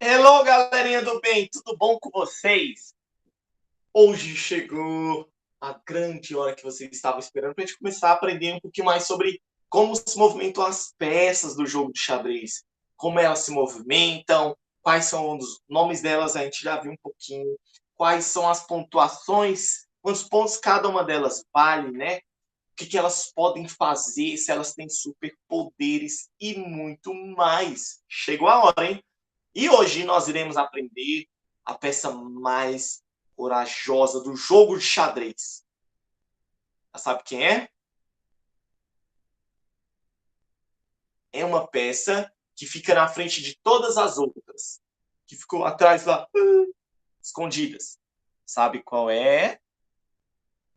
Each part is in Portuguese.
Hello, galerinha do bem, tudo bom com vocês? Hoje chegou a grande hora que vocês estavam esperando para a gente começar a aprender um pouquinho mais sobre como se movimentam as peças do jogo de xadrez, como elas se movimentam, quais são os nomes delas, a gente já viu um pouquinho, quais são as pontuações, quantos pontos cada uma delas vale, né? O que elas podem fazer, se elas têm superpoderes e muito mais. Chegou a hora, hein? E hoje nós iremos aprender a peça mais corajosa do jogo de xadrez. Já sabe quem é? É uma peça que fica na frente de todas as outras, que ficou atrás lá, escondidas. Sabe qual é?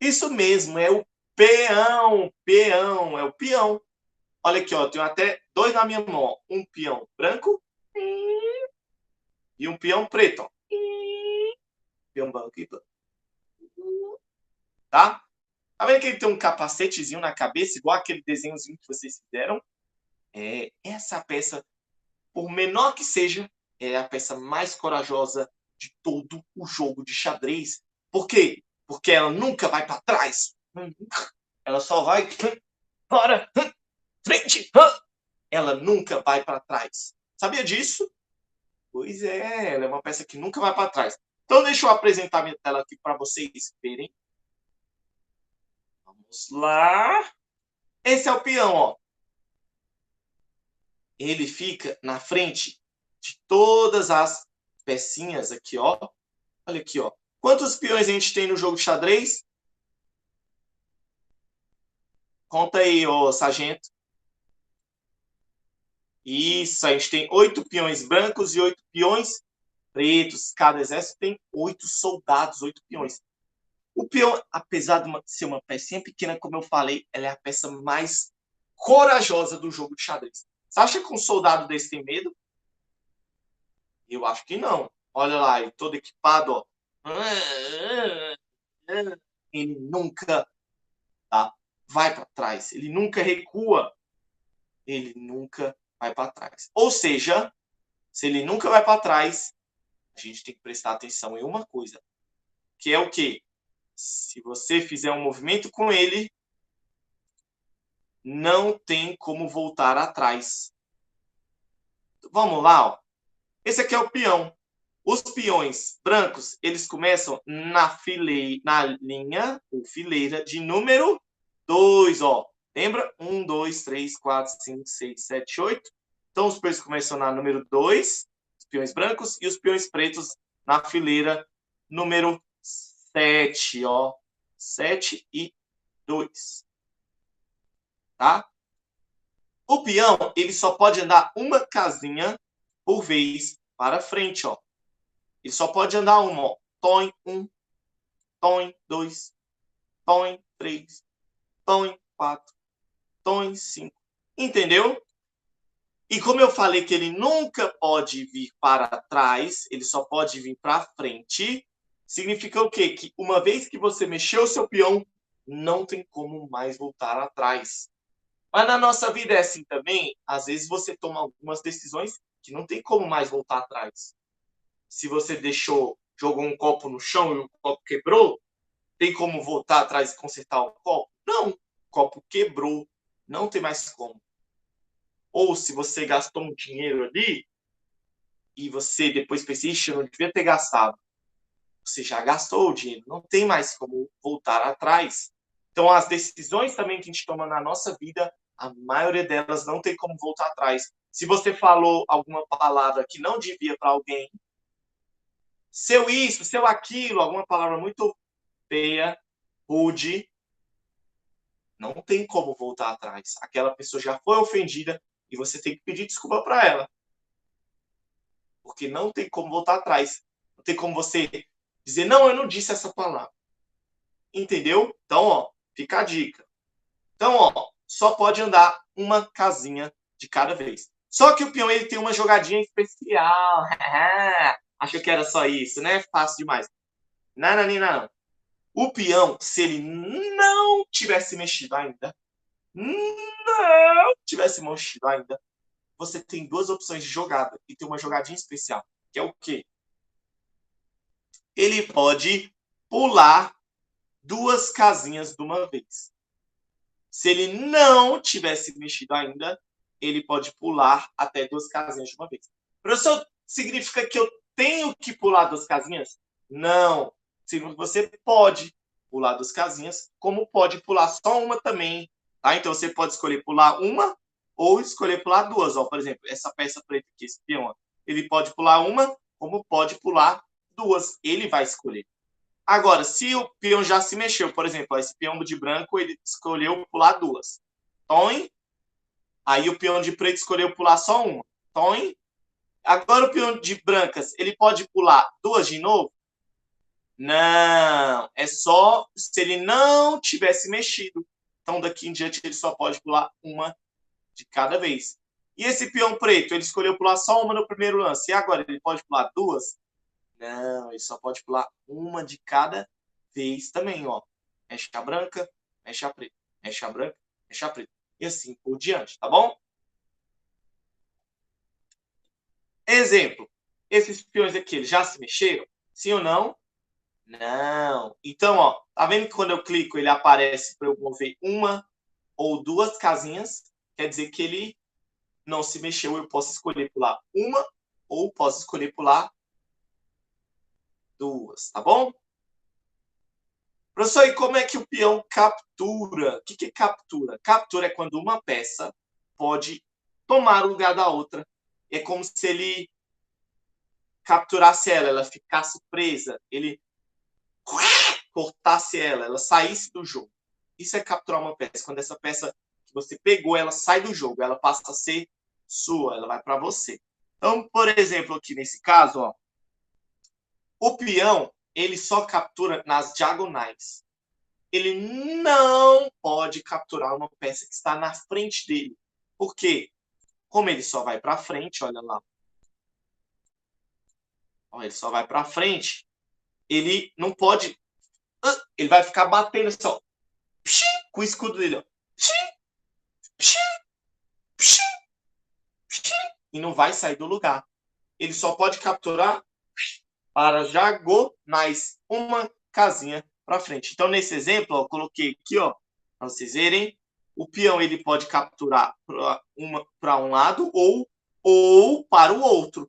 Isso mesmo, é o peão. Peão, é o peão. Olha aqui, ó, tenho até dois na minha mão. Um peão branco e um peão preto. Ó. Peão branco e branco. Tá? Tá vendo que ele tem um capacetezinho na cabeça, igual aquele desenhozinho que vocês fizeram? Essa peça, por menor que seja, é a peça mais corajosa de todo o jogo de xadrez. Por quê? Porque ela nunca vai para trás. Ela só vai para frente. Ela nunca vai para trás. Sabia disso? Pois é, ela é uma peça que nunca vai para trás. Então, deixa eu apresentar minha tela aqui para vocês verem. Vamos lá. Esse é o peão, ó. Ele fica na frente de todas as pecinhas aqui, ó. Olha aqui, ó. Quantos peões a gente tem no jogo de xadrez? Conta aí, ô sargento. Isso, a gente tem 8 peões brancos e 8 peões pretos. Cada exército tem 8 soldados, 8 peões. O peão, apesar de ser uma pecinha pequena, como eu falei, ela é a peça mais corajosa do jogo de xadrez. Você acha que um soldado desse tem medo? Eu acho que não. Olha lá, ele todo equipado, ó. Ele nunca, tá, vai para trás. Ele nunca recua. Ele nunca vai para trás. Ou seja, se ele nunca vai para trás, a gente tem que prestar atenção em uma coisa, que é o quê? Se você fizer um movimento com ele, não tem como voltar atrás. Vamos lá, ó. Esse aqui é o peão. Os peões brancos, eles começam na linha ou fileira de número 2, ó. Lembra? 1, 2, 3, 4, 5, 6, 7, 8. Então, os peões começam na número 2, os peões brancos, e os peões pretos na fileira número 7, ó. 7 e 2. Tá? O peão, ele só pode andar uma casinha por vez para frente, ó. Ele só pode andar uma, ó. Tom 1, Tom 2, Tom 3, Tom 4, Tom 5. Entendeu? E como eu falei que ele nunca pode vir para trás, ele só pode vir para frente, significa o quê? Que uma vez que você mexeu o seu peão, não tem como mais voltar atrás. Mas na nossa vida é assim também. Às vezes você toma algumas decisões que não tem como mais voltar atrás. Se você jogou um copo no chão e o copo quebrou, tem como voltar atrás e consertar o copo? Não. O copo quebrou. Não tem mais como. Ou se você gastou um dinheiro ali e você depois pensa, ixi, eu não devia ter gastado. Você já gastou o dinheiro. Não tem mais como voltar atrás. Então, as decisões também que a gente toma na nossa vida, a maioria delas não tem como voltar atrás. Se você falou alguma palavra que não devia para alguém, seu isso, seu aquilo, alguma palavra muito feia, rude, não tem como voltar atrás. Aquela pessoa já foi ofendida e você tem que pedir desculpa para ela. Porque não tem como voltar atrás. Não tem como você dizer, não, eu não disse essa palavra. Entendeu? Então, ó, fica a dica. Então, ó, só pode andar uma casinha de cada vez. Só que o peão ele tem uma jogadinha especial. Achou que era só isso, né? Fácil demais. Não, não, não, não. O peão, se ele não tivesse mexido ainda, não tivesse mexido ainda, você tem duas opções de jogada e tem uma jogadinha especial, que é o quê? Ele pode pular 2 casinhas de uma vez. Se ele não tivesse mexido ainda, ele pode pular até 2 casinhas de uma vez. Professor, significa que eu tenho que pular 2 casinhas? Não. Significa que você pode pular 2 casinhas, como pode pular só uma também. Tá? Então, você pode escolher pular uma ou escolher pular 2. Ó, por exemplo, essa peça preta aqui, esse peão, ó, ele pode pular uma, como pode pular 2. Ele vai escolher. Agora, se o peão já se mexeu, por exemplo, ó, esse peão de branco, ele escolheu pular 2. Toim. Aí o peão de preto escolheu pular só uma. Toim. Agora o peão de brancas, ele pode pular 2 de novo? Não, é só se ele não tivesse mexido. Então, daqui em diante, ele só pode pular uma de cada vez. E esse peão preto, ele escolheu pular só uma no primeiro lance. E agora, ele pode pular 2? Não, ele só pode pular uma de cada vez também, ó. Mexe a branca, mexe a preta. Mexe a branca, mexe a preta. E assim por diante, tá bom? Exemplo. Esses peões aqui, eles já se mexeram? Sim ou não? Não. Então, ó, tá vendo que quando eu clico, ele aparece para eu mover uma ou 2 casinhas? Quer dizer que ele não se mexeu. Eu posso escolher pular uma ou posso escolher pular 2, tá bom? Professor, e como é que o peão captura? O que é captura? Captura é quando uma peça pode tomar o lugar da outra. É como se ele capturasse ela ficasse presa, ele cortasse ela saísse do jogo. Isso é capturar uma peça. Quando essa peça que você pegou, ela sai do jogo, ela passa a ser sua, ela vai para você. Então, por exemplo, aqui nesse caso, ó, o peão, ele só captura nas diagonais. Ele não pode capturar uma peça que está na frente dele. Por quê? Como ele só vai para frente, olha lá. Ele só vai para frente, ele não pode. Ele vai ficar batendo só. Com o escudo dele, ó. E não vai sair do lugar. Ele só pode capturar para diagonais, uma casinha para frente. Então, nesse exemplo, ó, eu coloquei aqui, ó, para vocês verem, o peão ele pode capturar para um lado ou para o outro.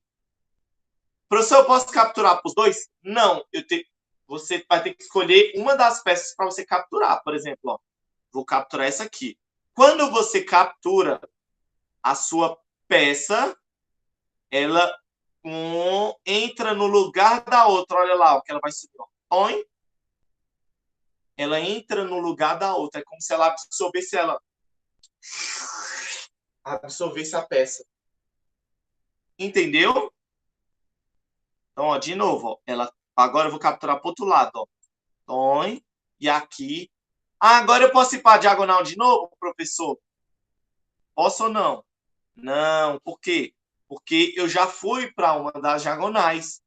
Professor, eu posso capturar para os dois? Não, você vai ter que escolher uma das peças para você capturar. Por exemplo, ó, vou capturar essa aqui. Quando você captura a sua peça, ela entra no lugar da outra. Olha lá o que ela vai subir. Põe. Ela entra no lugar da outra. É como se ela absorvesse a peça. Entendeu? Então, ó, de novo, ó, agora eu vou capturar para o outro lado. Ó. Põe. E aqui. Agora eu posso ir para a diagonal de novo, professor? Posso ou não? Não. Por quê? Porque eu já fui para uma das diagonais.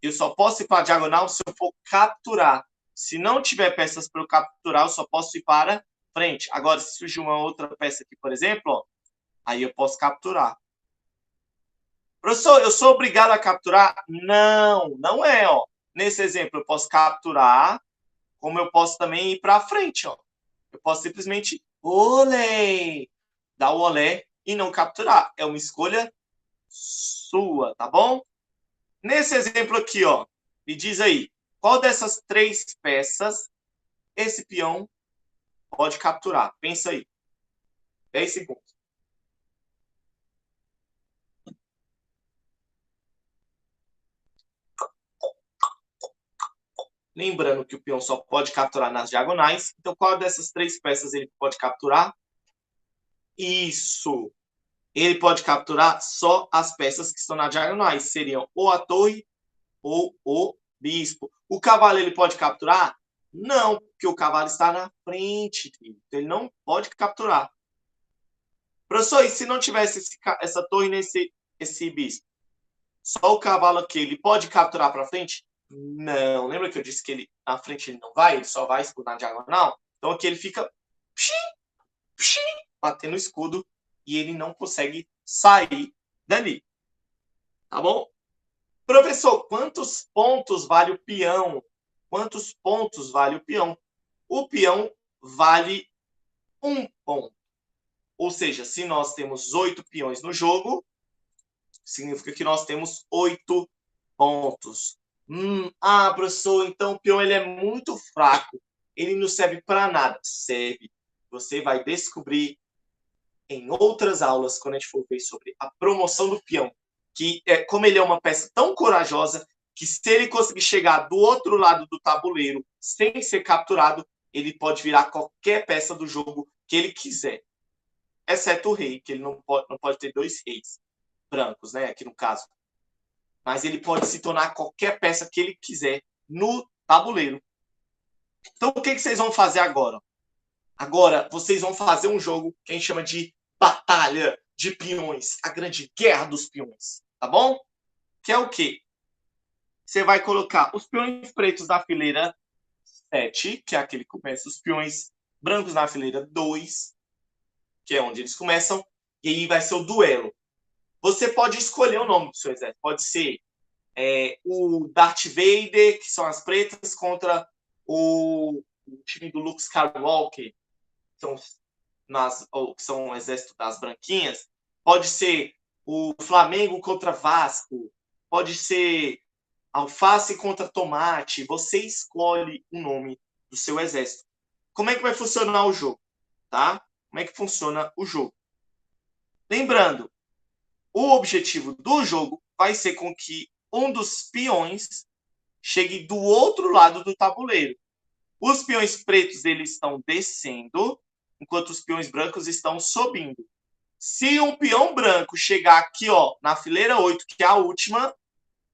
Eu só posso ir para a diagonal se eu for capturar. Se não tiver peças para eu capturar, eu só posso ir para frente. Agora, se surgir uma outra peça aqui, por exemplo, ó, aí eu posso capturar. Professor, eu sou obrigado a capturar? Não, não é. Ó. Nesse exemplo, eu posso capturar, como eu posso também ir para frente. Ó. Eu posso simplesmente olé, dar o olé e não capturar. É uma escolha sua, tá bom? Nesse exemplo aqui, ó, me diz aí, qual dessas 3 peças esse peão pode capturar? Pensa aí. 10 segundos. Lembrando que o peão só pode capturar nas diagonais. Então, qual dessas 3 peças ele pode capturar? Isso. Ele pode capturar só as peças que estão nas diagonais. Seriam ou a torre ou o bispo. O cavalo ele pode capturar? Não, porque o cavalo está na frente dele. Então, ele não pode capturar. Professor, e se não tivesse essa torre nesse bispo? Só o cavalo aqui, ele pode capturar para frente? Não. Lembra que eu disse que ele na frente ele não vai? Ele só vai na diagonal? Então aqui ele fica batendo o escudo e ele não consegue sair dali. Tá bom? Professor, quantos pontos vale o peão? Quantos pontos vale o peão? O peão vale 1 ponto. Ou seja, se nós temos 8 peões no jogo, significa que nós temos 8 pontos. Professor, então o peão ele é muito fraco. Ele não serve para nada. Serve. Você vai descobrir em outras aulas, quando a gente for ver sobre a promoção do peão, que como ele é uma peça tão corajosa, que se ele conseguir chegar do outro lado do tabuleiro sem ser capturado, ele pode virar qualquer peça do jogo que ele quiser. Exceto o rei, que ele não pode ter 2 reis brancos, né? Aqui no caso. Mas ele pode se tornar qualquer peça que ele quiser no tabuleiro. Então, o que vocês vão fazer agora? Agora, vocês vão fazer um jogo que a gente chama de Batalha de Peões, a grande guerra dos peões, tá bom? Que é o quê? Você vai colocar os peões pretos na fileira 7, que é aquele que começa, os peões brancos na fileira 2, que é onde eles começam, e aí vai ser o duelo. Você pode escolher o nome do seu exército. Pode ser o Darth Vader, que são as pretas, contra o time do Luke Skywalker, que são o exército das branquinhas. Pode ser o Flamengo contra Vasco. Pode ser alface contra tomate. Você escolhe o nome do seu exército. Como é que vai funcionar o jogo? Tá? Como é que funciona o jogo? Lembrando, o objetivo do jogo vai ser com que um dos peões chegue do outro lado do tabuleiro. Os peões pretos eles estão descendo, enquanto os peões brancos estão subindo. Se um peão branco chegar aqui, ó, na fileira 8, que é a última,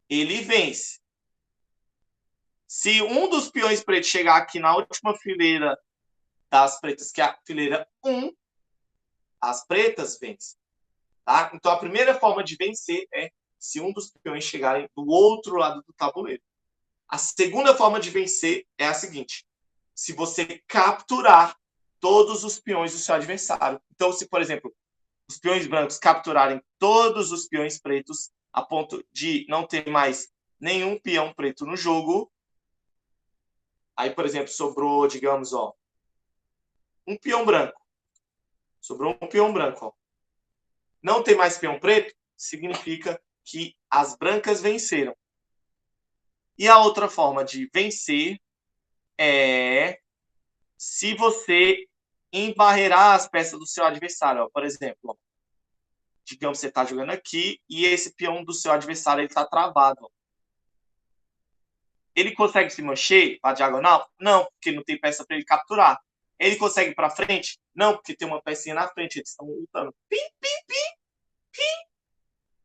ele vence. Se um dos peões pretos chegar aqui na última fileira das pretas, que é a fileira 1, as pretas vencem. Tá? Então, a primeira forma de vencer é se um dos peões chegarem do outro lado do tabuleiro. A segunda forma de vencer é a seguinte: se você capturar todos os peões do seu adversário. Então, se, por exemplo, os peões brancos capturarem todos os peões pretos a ponto de não ter mais nenhum peão preto no jogo, aí, por exemplo, sobrou, digamos, ó, um peão branco. Sobrou um peão branco, ó. Não tem mais peão preto, significa que as brancas venceram. E a outra forma de vencer é se você embarrear as peças do seu adversário. Ó. Por exemplo, ó, digamos que você está jogando aqui e esse peão do seu adversário está travado. Ó. Ele consegue se mexer para a diagonal? Não, porque não tem peça para ele capturar. Ele consegue ir para frente? Não, porque tem uma pecinha na frente. Eles estão lutando. Pim, pim, pim, pim,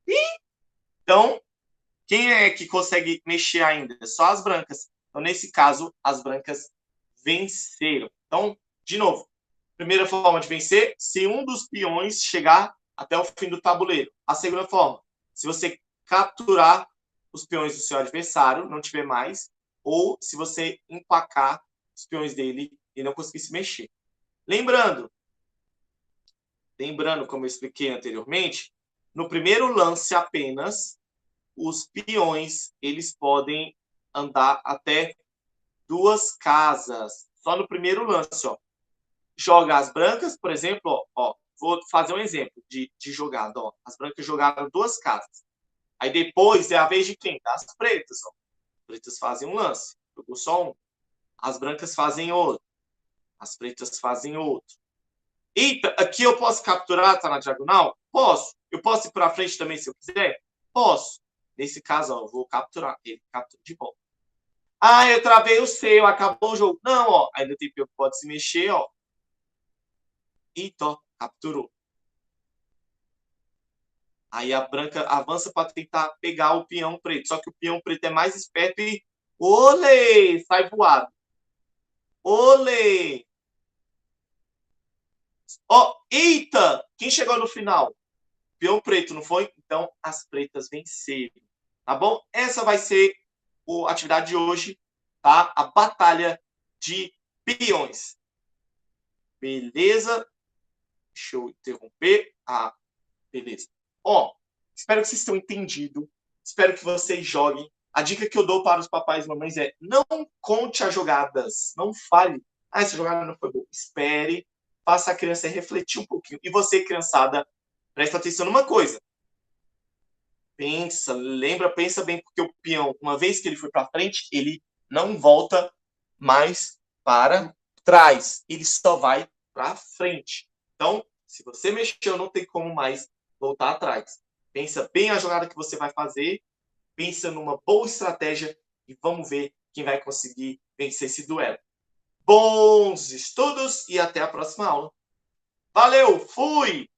pim. Então, quem é que consegue mexer ainda? Só as brancas. Então, nesse caso, as brancas venceram. Então, de novo, primeira forma de vencer, se um dos peões chegar até o fim do tabuleiro. A segunda forma, se você capturar os peões do seu adversário, não tiver mais, ou se você empacar os peões dele e não conseguir se mexer. Lembrando, como eu expliquei anteriormente, no primeiro lance apenas, os peões eles podem andar até 2 casas. Só no primeiro lance, ó. Joga as brancas, por exemplo, ó, vou fazer um exemplo de jogada. Ó. As brancas jogaram 2 casas. Aí depois é a vez de quem? Das pretas. Ó. As pretas fazem um lance. Jogou só um. As brancas fazem outro. As pretas fazem outro. Eita, aqui eu posso capturar, tá na diagonal? Posso. Eu posso ir para frente também se eu quiser? Posso. Nesse caso, ó, eu vou capturar. Ele captura de volta. Eu travei o seu, acabou o jogo. Não, ó, ainda tem peão que pode se mexer, ó. Eita, ó, capturou. Aí a branca avança para tentar pegar o peão preto. Só que o peão preto é mais esperto e... Olê! Sai voado. Olê! Ó, eita! Quem chegou no final? Peão preto, não foi? Então, as pretas venceram. Tá bom? Essa vai ser a atividade de hoje, tá? A batalha de peões. Beleza? Deixa eu interromper. Beleza. Ó, espero que vocês tenham entendido Espero que vocês joguem. A dica que eu dou para os papais e mamães é: não conte as jogadas, não fale. Ah, essa jogada não foi boa. Espere, faça a criança refletir um pouquinho. E você, criançada, presta atenção numa coisa. Pensa bem, porque o peão, uma vez que ele foi para frente, ele não volta mais para trás. Ele só vai para frente. Então, se você mexeu, não tem como mais voltar atrás. Pensa bem a jogada que você vai fazer, pensa numa boa estratégia e vamos ver quem vai conseguir vencer esse duelo. Bons estudos e até a próxima aula. Valeu, fui!